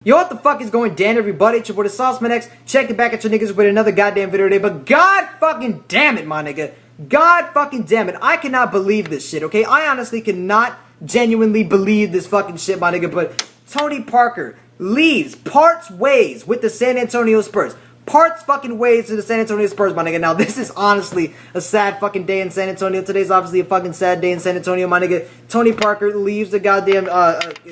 Yo, what the fuck is going down, everybody? It's your boy, Sauceman X. Checking back at your niggas with another goddamn video today. But god fucking damn it, my nigga. God fucking damn it. I cannot believe this shit, okay? I honestly cannot genuinely believe this fucking shit, my nigga. But Tony Parker parts ways with the San Antonio Spurs. Parts fucking ways to the San Antonio Spurs, my nigga. Now, this is honestly a sad fucking day in San Antonio. Today's obviously a fucking sad day in San Antonio, my nigga. Tony Parker leaves the goddamn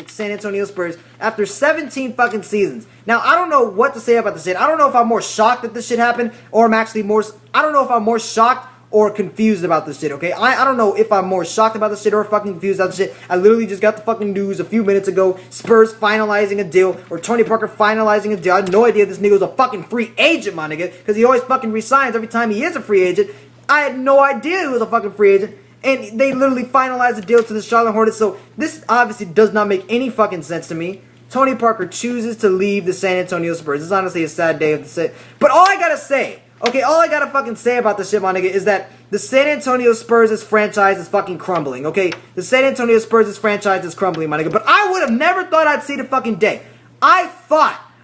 San Antonio Spurs after 17 fucking seasons. Now, I don't know what to say about this shit. I don't know if I'm more shocked that this shit happened, or I'm actually more... I don't know if I'm more shocked or confused about this shit, okay? I don't know if I'm more shocked about this shit or fucking confused about this shit. I literally just got the fucking news a few minutes ago. Spurs finalizing a deal, or Tony Parker finalizing a deal. I had no idea this nigga was a fucking free agent, my nigga, because he always fucking resigns every time he is a free agent. I had no idea he was a fucking free agent, and they literally finalized a deal to the Charlotte Hornets, so this obviously does not make any fucking sense to me. Tony Parker chooses to leave the San Antonio Spurs. It's honestly a sad day of the set. But all I gotta say... okay, all I gotta fucking say about this shit, my nigga, is that the San Antonio Spurs' franchise is fucking crumbling, okay? The San Antonio Spurs' franchise is crumbling, my nigga. But I would have never thought I'd see the fucking day. I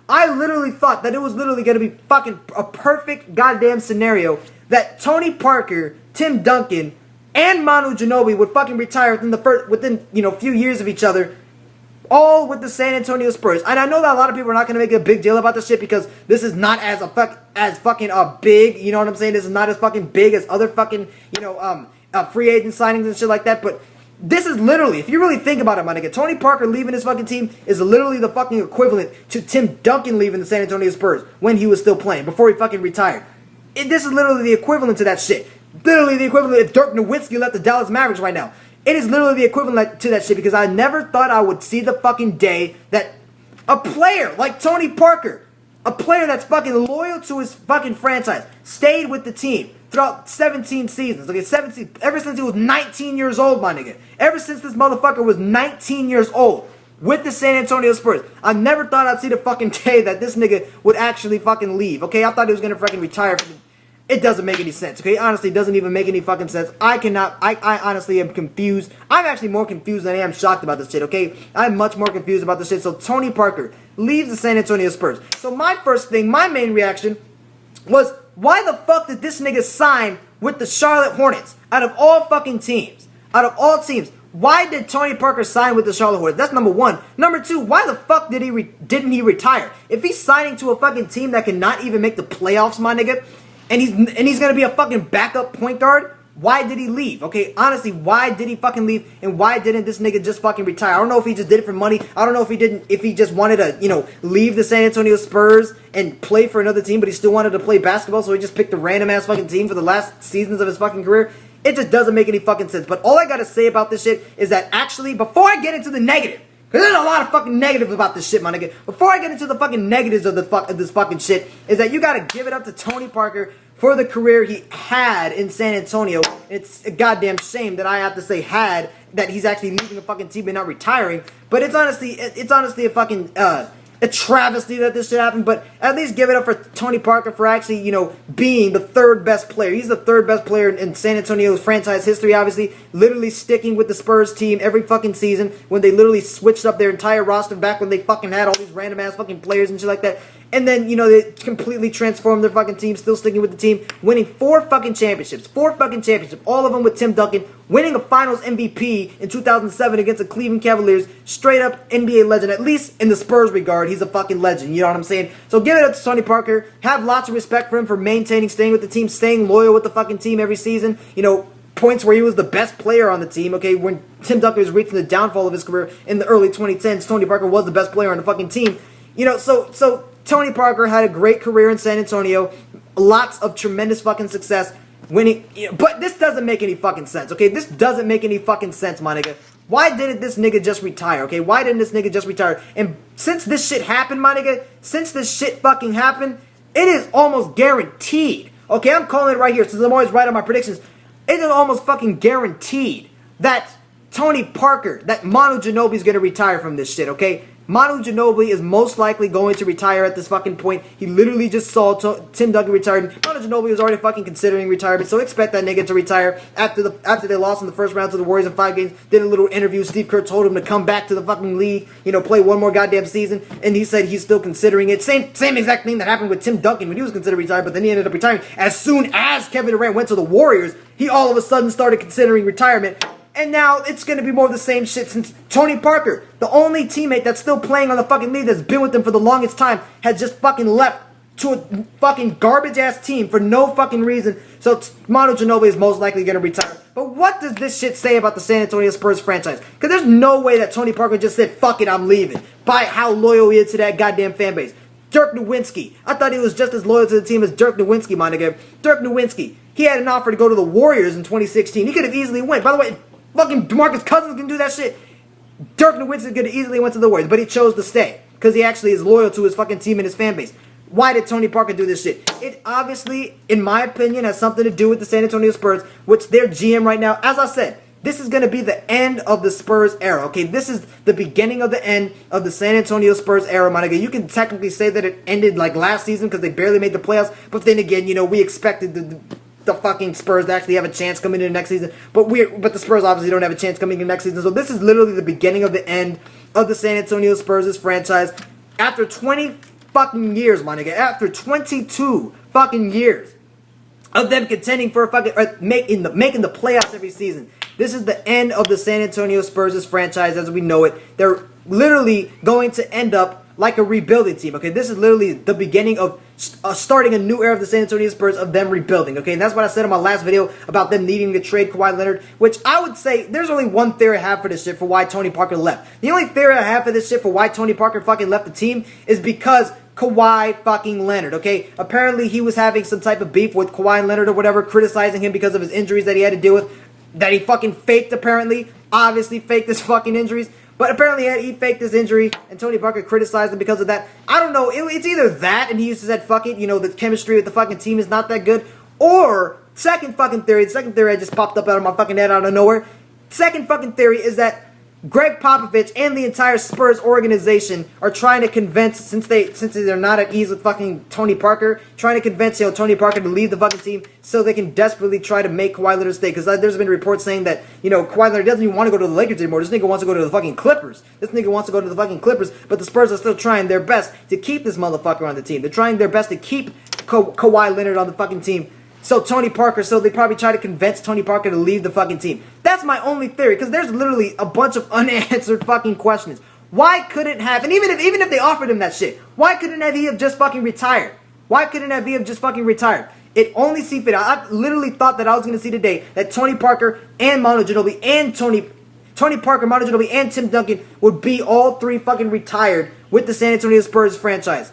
literally thought that it was literally gonna be fucking a perfect goddamn scenario that Tony Parker, Tim Duncan, and Manu Ginobili would fucking retire within few years of each other. All with the San Antonio Spurs. And I know that a lot of people are not going to make a big deal about this shit because this is not as fucking big, you know what I'm saying? This is not as fucking big as other fucking, free agent signings and shit like that. But this is literally, if you really think about it, my nigga, Tony Parker leaving his fucking team is literally the fucking equivalent to Tim Duncan leaving the San Antonio Spurs when he was still playing, before he fucking retired. This is literally the equivalent to that shit. Literally the equivalent if Dirk Nowitzki left the Dallas Mavericks right now. It is literally the equivalent to that shit because I never thought I would see the fucking day that a player like Tony Parker, a player that's fucking loyal to his fucking franchise, stayed with the team throughout 17 seasons. Okay, 17, ever since he was 19 years old, my nigga. Ever since this motherfucker was 19 years old with the San Antonio Spurs. I never thought I'd see the fucking day that this nigga would actually fucking leave. Okay, I thought he was gonna fucking retire from the... It doesn't make any sense, okay? Honestly, it doesn't even make any fucking sense. I honestly am confused. I'm actually more confused than I am shocked about this shit, okay? I'm much more confused about this shit. So, Tony Parker leaves the San Antonio Spurs. So, my main reaction was, why the fuck did this nigga sign with the Charlotte Hornets? Out of all fucking teams. Out of all teams. Why did Tony Parker sign with the Charlotte Hornets? That's number one. Number two, why the fuck didn't he retire? If he's signing to a fucking team that cannot even make the playoffs, my nigga... And he's gonna be a fucking backup point guard. Why did he leave? Okay, honestly, why did he fucking leave? And why didn't this nigga just fucking retire? I don't know if he just did it for money. I don't know if he just wanted to, leave the San Antonio Spurs and play for another team, but he still wanted to play basketball, so he just picked a random ass fucking team for the last seasons of his fucking career. It just doesn't make any fucking sense. But all I gotta say about this shit is that actually, before I get into the negative, because there's a lot of fucking negatives about this shit, my nigga. Before I get into the fucking negatives of this fucking shit, is that you gotta give it up to Tony Parker for the career he had in San Antonio. It's a goddamn shame that I have to say that he's actually leaving a fucking team and not retiring. But it's honestly a fucking a travesty that this shit happened. But at least give it up for Tony Parker for actually, being the third best player. He's the third best player in San Antonio's franchise history, obviously. Literally sticking with the Spurs team every fucking season when they literally switched up their entire roster back when they fucking had all these random ass fucking players and shit like that. And then, they completely transformed their fucking team, still sticking with the team, winning 4 fucking championships. 4 fucking championships. All of them with Tim Duncan, winning a finals MVP in 2007 against the Cleveland Cavaliers. Straight up NBA legend. At least in the Spurs regard, he's a fucking legend. You know what I'm saying? So give it up to Tony Parker. Have lots of respect for him for maintaining, staying with the team, staying loyal with the fucking team every season. Points where he was the best player on the team, okay? When Tim Duncan was reaching the downfall of his career in the early 2010s, Tony Parker was the best player on the fucking team. So Tony Parker had a great career in San Antonio. Lots of tremendous fucking success. Winning. But this doesn't make any fucking sense, okay? This doesn't make any fucking sense, my nigga. Why didn't this nigga just retire, okay? Why didn't this nigga just retire? And since this shit happened, my nigga, since this shit fucking happened, it is almost guaranteed. Okay, I'm calling it right here since I'm always right on my predictions. It is almost fucking guaranteed that Tony Parker, that Manu Ginobili is going to retire from this shit, okay? Manu Ginobili is most likely going to retire at this fucking point. He literally just saw Tim Duncan retired. Manu Ginobili was already fucking considering retirement, so expect that nigga to retire after they lost in the first round to the Warriors in 5 games. Did a little interview. Steve Kerr told him to come back to the fucking league, play one more goddamn season, and he said he's still considering it. Same exact thing that happened with Tim Duncan when he was considered retired, but then he ended up retiring. As soon as Kevin Durant went to the Warriors, he all of a sudden started considering retirement. And now it's going to be more of the same shit since Tony Parker, the only teammate that's still playing on the fucking league that's been with them for the longest time, has just fucking left to a fucking garbage-ass team for no fucking reason. So Manu Ginobili is most likely going to retire. But what does this shit say about the San Antonio Spurs franchise? Because there's no way that Tony Parker just said, fuck it, I'm leaving. By how loyal he is to that goddamn fan base. Dirk Nowitzki. I thought he was just as loyal to the team as Dirk Nowitzki, my nigga. Dirk Nowitzki. He had an offer to go to the Warriors in 2016. He could have easily went. By the way, fucking DeMarcus Cousins can do that shit. Dirk Nowitzki could have easily went to the Warriors, but he chose to stay because he actually is loyal to his fucking team and his fan base. Why did Tony Parker do this shit? It obviously, in my opinion, has something to do with the San Antonio Spurs, which their GM right now, as I said, this is going to be the end of the Spurs era, okay? This is the beginning of the end of the San Antonio Spurs era, my nigga. You can technically say that it ended like last season because they barely made the playoffs, but then again, we expected the fucking Spurs to actually have a chance coming into next season, but the Spurs obviously don't have a chance coming into next season, so this is literally the beginning of the end of the San Antonio Spurs' franchise. After 20 fucking years, my nigga, after 22 fucking years of them contending for a fucking, making the playoffs every season, this is the end of the San Antonio Spurs' franchise as we know it. They're literally going to end up like a rebuilding team, okay? This is literally the beginning of starting a new era of the San Antonio Spurs, of them rebuilding, okay? And that's what I said in my last video about them needing to trade Kawhi Leonard, which I would say there's only one theory I have for this shit for why Tony Parker left. The only theory I have for this shit for why Tony Parker fucking left the team is because Kawhi fucking Leonard, okay? Apparently he was having some type of beef with Kawhi Leonard or whatever, criticizing him because of his injuries that he had to deal with, that he fucking faked apparently. Obviously faked his fucking injuries. But apparently he faked his injury, and Tony Parker criticized him because of that. I don't know. It's either that, and he used to say, fuck it, the chemistry with the fucking team is not that good. Or, second fucking theory I just popped up out of my fucking head out of nowhere. Second fucking theory is that Greg Popovich and the entire Spurs organization are trying to convince, since they're not at ease with fucking Tony Parker, trying to convince Tony Parker to leave the fucking team so they can desperately try to make Kawhi Leonard stay. Because there's been reports saying that Kawhi Leonard doesn't even want to go to the Lakers anymore. This nigga wants to go to the fucking Clippers. But the Spurs are still trying their best to keep this motherfucker on the team. They're trying their best to keep Kawhi Leonard on the fucking team. So they probably try to convince Tony Parker to leave the fucking team. That's my only theory, because there's literally a bunch of unanswered fucking questions. Why couldn't have, and even if they offered him that shit, why couldn't he have just fucking retired? It only see fit. I literally thought that I was going to see today that Tony Parker and Manu Ginobili and Tony Parker, Manu Ginobili, and Tim Duncan would be all three fucking retired with the San Antonio Spurs franchise.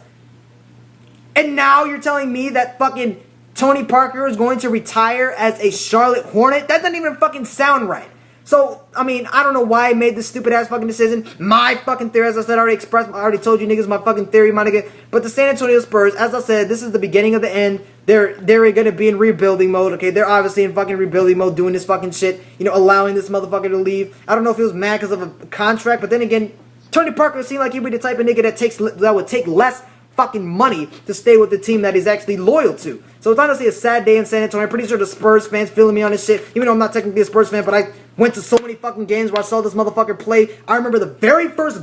And now you're telling me that fucking Tony Parker is going to retire as a Charlotte Hornet? That doesn't even fucking sound right. So, I don't know why I made this stupid ass fucking decision. My fucking theory, as I said, I already told you niggas my fucking theory, my nigga. But the San Antonio Spurs, as I said, this is the beginning of the end. They're gonna be in rebuilding mode, okay? They're obviously in fucking rebuilding mode, doing this fucking shit, allowing this motherfucker to leave. I don't know if he was mad because of a contract, but then again, Tony Parker seemed like he'd be the type of nigga that would take less fucking money to stay with the team that he's actually loyal to. So it's honestly a sad day in San Antonio. I'm pretty sure the Spurs fans feeling me on this shit, even though I'm not technically a Spurs fan, but I went to so many fucking games where I saw this motherfucker play. I remember the very first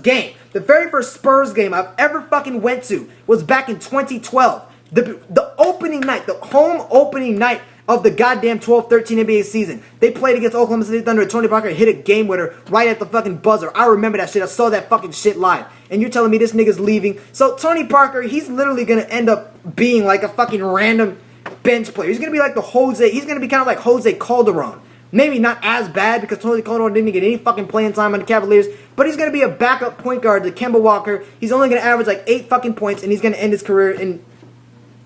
Spurs game I've ever fucking went to was back in 2012. The opening night, the home opening night of the goddamn 12-13 NBA season. They played against Oklahoma City Thunder and Tony Parker hit a game winner right at the fucking buzzer. I remember that shit. I saw that fucking shit live. And you're telling me this nigga's leaving. So Tony Parker, he's literally going to end up being like a fucking random bench player. He's going to be like he's going to be kind of like Jose Calderon. Maybe not as bad because Jose Calderon didn't get any fucking playing time on the Cavaliers, but he's going to be a backup point guard to Kemba Walker. He's only going to average like 8 fucking points, and he's going to end his career in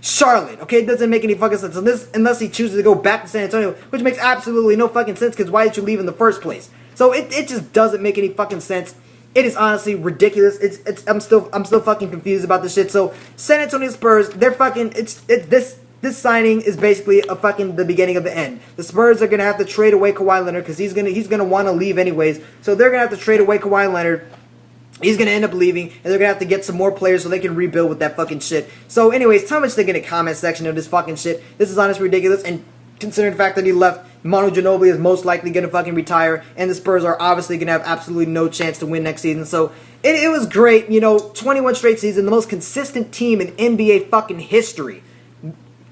Charlotte, okay? It doesn't make any fucking sense unless he chooses to go back to San Antonio, which makes absolutely no fucking sense because why did you leave in the first place? So it just doesn't make any fucking sense. It is honestly ridiculous. I'm still fucking confused about this shit. So San Antonio Spurs, they're fucking this signing is basically the beginning of the end. The Spurs are gonna have to trade away Kawhi Leonard because he's gonna want to leave anyways. So they're gonna have to trade away Kawhi Leonard. He's going to end up leaving, and they're going to have to get some more players so they can rebuild with that fucking shit. So anyways, tell me what you think in the comment section of this fucking shit. This is honestly ridiculous, and considering the fact that he left, Manu Ginobili is most likely going to fucking retire, and the Spurs are obviously going to have absolutely no chance to win next season. So it was great, 21 straight season, the most consistent team in NBA fucking history,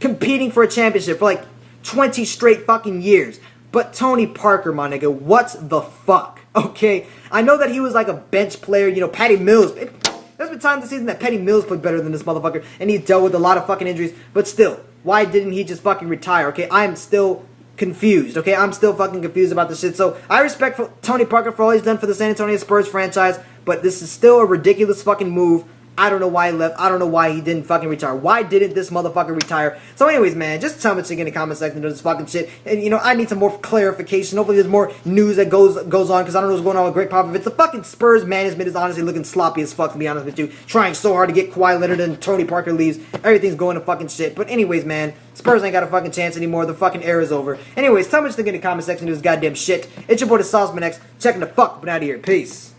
competing for a championship for like 20 straight fucking years. But Tony Parker, my nigga, what's the fuck? Okay, I know that he was like a bench player, Patty Mills. There's been times this season that Patty Mills played better than this motherfucker, and he dealt with a lot of fucking injuries. But still, why didn't he just fucking retire? Okay, I'm still confused. Okay, I'm still fucking confused about this shit. So I respect Tony Parker for all he's done for the San Antonio Spurs franchise, but this is still a ridiculous fucking move. I don't know why he left. I don't know why he didn't fucking retire. Why didn't this motherfucker retire? So anyways, man, just tell me what you think in the comment section of this fucking shit. And, I need some more clarification. Hopefully there's more news that goes on, because I don't know what's going on with Greg Popovich. The fucking Spurs management is honestly looking sloppy as fuck, to be honest with you. Trying so hard to get Kawhi Leonard, and Tony Parker leaves. Everything's going to fucking shit. But anyways, man, Spurs ain't got a fucking chance anymore. The fucking era's over. Anyways, tell me what you think in the comment section of this goddamn shit. It's your boy, the Sauceman X, checking the fuck up and out of here. Peace.